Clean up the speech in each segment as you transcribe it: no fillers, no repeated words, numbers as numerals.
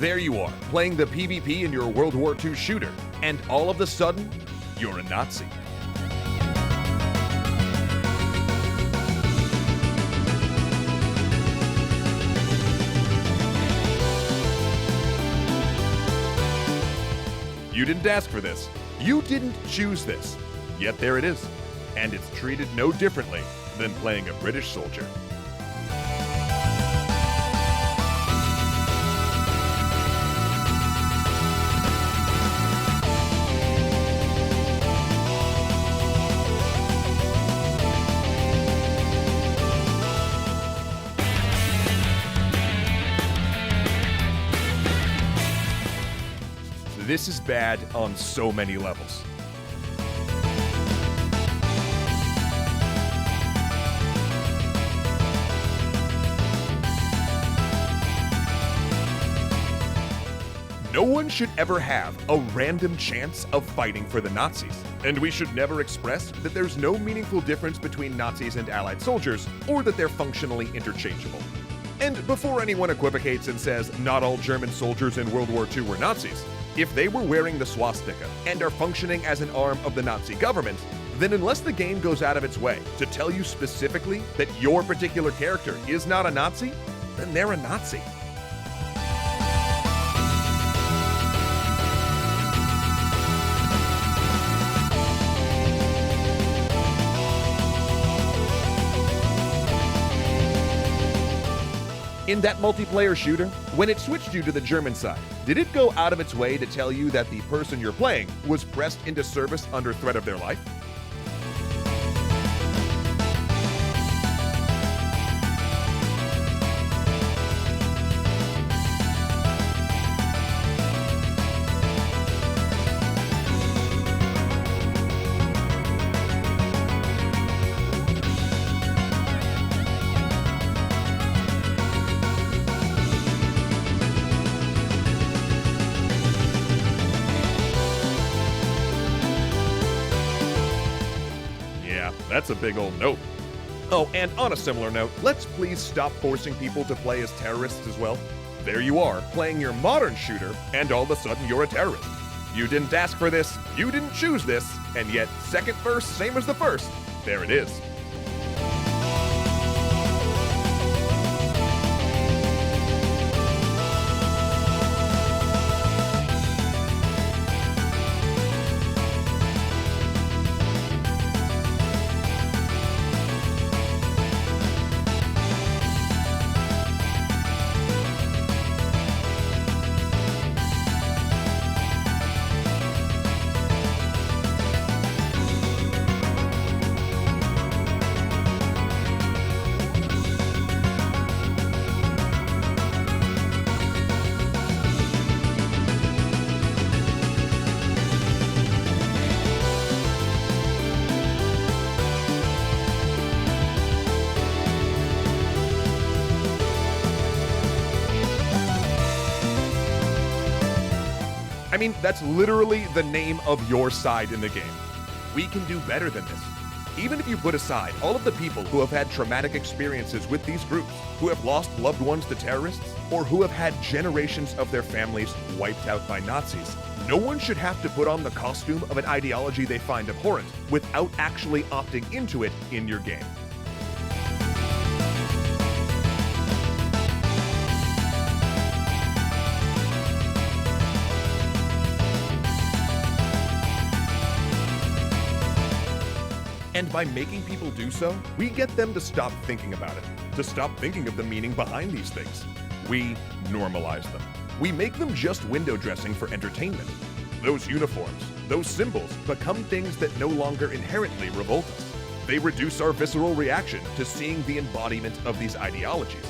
There you are, playing the PvP in your World War II shooter, and all of a sudden, you're a Nazi. You didn't ask for this. You didn't choose this. Yet there it is. And it's treated no differently than playing a British soldier. This is bad on so many levels. No one should ever have a random chance of fighting for the Nazis, and we should never express that there's no meaningful difference between Nazis and Allied soldiers, or that they're functionally interchangeable. And before anyone equivocates and says not all German soldiers in World War II were Nazis, if they were wearing the swastika and are functioning as an arm of the Nazi government, then unless the game goes out of its way to tell you specifically that your particular character is not a Nazi, then they're a Nazi. In that multiplayer shooter, when it switched you to the German side, did it go out of its way to tell you that the person you're playing was pressed into service under threat of their life? That's a big old nope. Oh, and on a similar note, let's please stop forcing people to play as terrorists as well. There you are, playing your modern shooter, and all of a sudden you're a terrorist. You didn't ask for this, you didn't choose this, and yet second verse, same as the first. There it is. I mean, that's literally the name of your side in the game. We can do better than this. Even if you put aside all of the people who have had traumatic experiences with these groups, who have lost loved ones to terrorists, or who have had generations of their families wiped out by Nazis, no one should have to put on the costume of an ideology they find abhorrent without actually opting into it in your game. And by making people do so, we get them to stop thinking about it, to stop thinking of the meaning behind these things. We normalize them. We make them just window dressing for entertainment. Those uniforms, those symbols become things that no longer inherently revolt us. They reduce our visceral reaction to seeing the embodiment of these ideologies.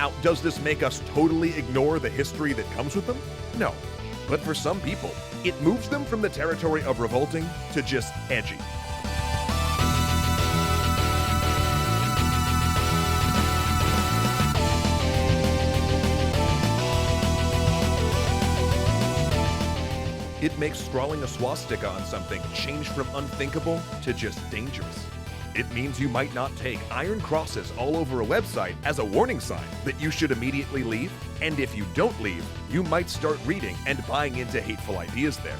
Now, does this make us totally ignore the history that comes with them? No. But for some people, it moves them from the territory of revolting to just edgy. It makes scrawling a swastika on something change from unthinkable to just dangerous. It means you might not take iron crosses all over a website as a warning sign that you should immediately leave, and if you don't leave, you might start reading and buying into hateful ideas there.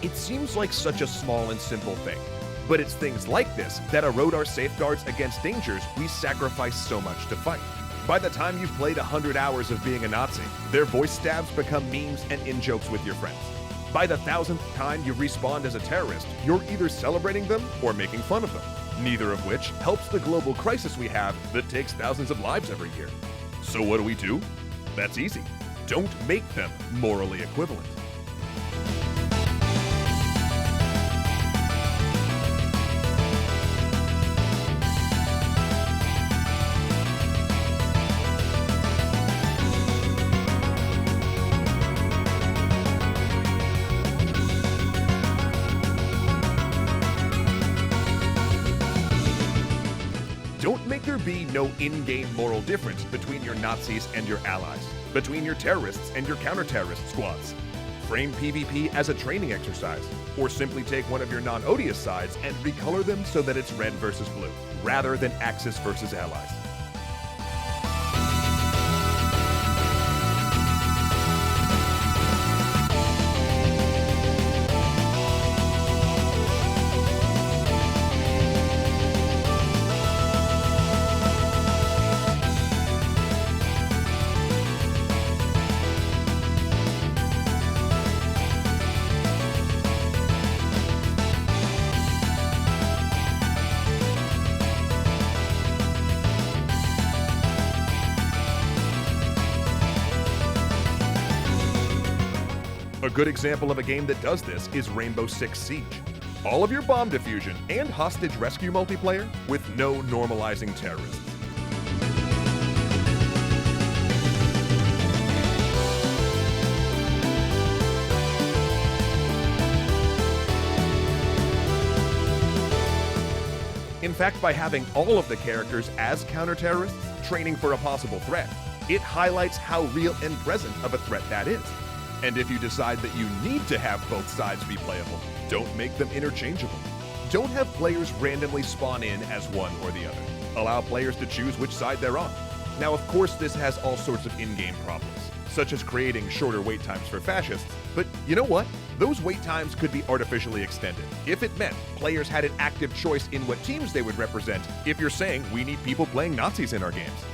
It seems like such a small and simple thing, but it's things like this that erode our safeguards against dangers we sacrifice so much to fight. By the time you've played 100 hours of being a Nazi, their voice stabs become memes and in-jokes with your friends. By the 1000th time you respawned as a terrorist, you're either celebrating them or making fun of them, neither of which helps the global crisis we have that takes thousands of lives every year. So what do? That's easy. Don't make them morally equivalent. Don't make there be no in-game moral difference between your Nazis and your allies, between your terrorists and your counter-terrorist squads. Frame PvP as a training exercise, or simply take one of your non-odious sides and recolor them so that it's red versus blue, rather than Axis versus allies. A good example of a game that does this is Rainbow Six Siege. All of your bomb diffusion and hostage rescue multiplayer with no normalizing terrorists. In fact, by having all of the characters as counter-terrorists training for a possible threat, it highlights how real and present of a threat that is. And if you decide that you need to have both sides be playable, don't make them interchangeable. Don't have players randomly spawn in as one or the other. Allow players to choose which side they're on. Now, of course, this has all sorts of in-game problems, such as creating shorter wait times for fascists, but you know what? Those wait times could be artificially extended if it meant players had an active choice in what teams they would represent if you're saying we need people playing Nazis in our games.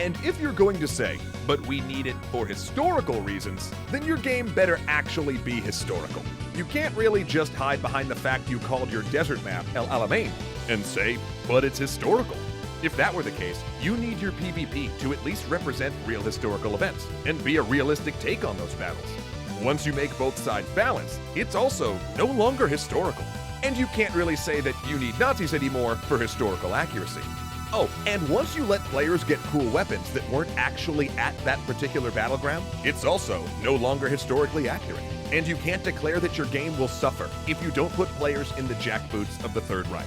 And if you're going to say, but we need it for historical reasons, then your game better actually be historical. You can't really just hide behind the fact you called your desert map El Alamein and say, but it's historical. If that were the case, you need your PvP to at least represent real historical events and be a realistic take on those battles. Once you make both sides balanced, it's also no longer historical. And you can't really say that you need Nazis anymore for historical accuracy. Oh, and once you let players get cool weapons that weren't actually at that particular battleground, it's also no longer historically accurate. And you can't declare that your game will suffer if you don't put players in the jackboots of the Third Reich.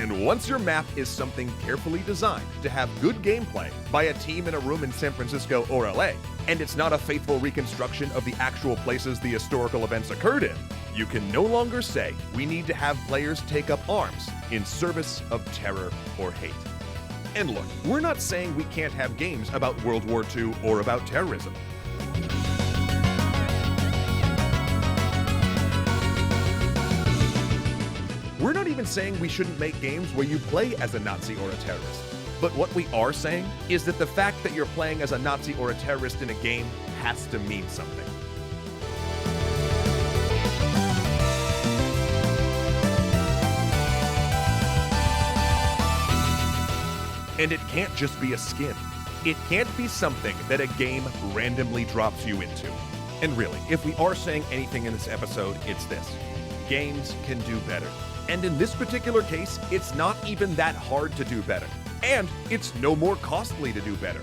And once your map is something carefully designed to have good gameplay by a team in a room in San Francisco or LA, and it's not a faithful reconstruction of the actual places the historical events occurred in, you can no longer say we need to have players take up arms in service of terror or hate. And look, we're not saying we can't have games about World War II or about terrorism. We're not even saying we shouldn't make games where you play as a Nazi or a terrorist. But what we are saying is that the fact that you're playing as a Nazi or a terrorist in a game has to mean something. And it can't just be a skin. It can't be something that a game randomly drops you into. And really, if we are saying anything in this episode, it's this. Games can do better. And in this particular case, it's not even that hard to do better. And it's no more costly to do better.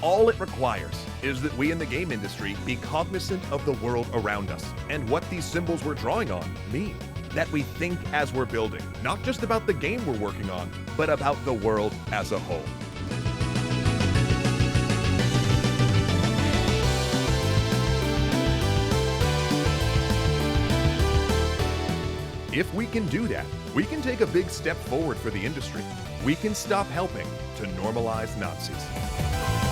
All it requires is that we in the game industry be cognizant of the world around us and what these symbols we're drawing on mean. That we think as we're building, not just about the game we're working on, but about the world as a whole. If we can do that, we can take a big step forward for the industry. We can stop helping to normalize Nazis.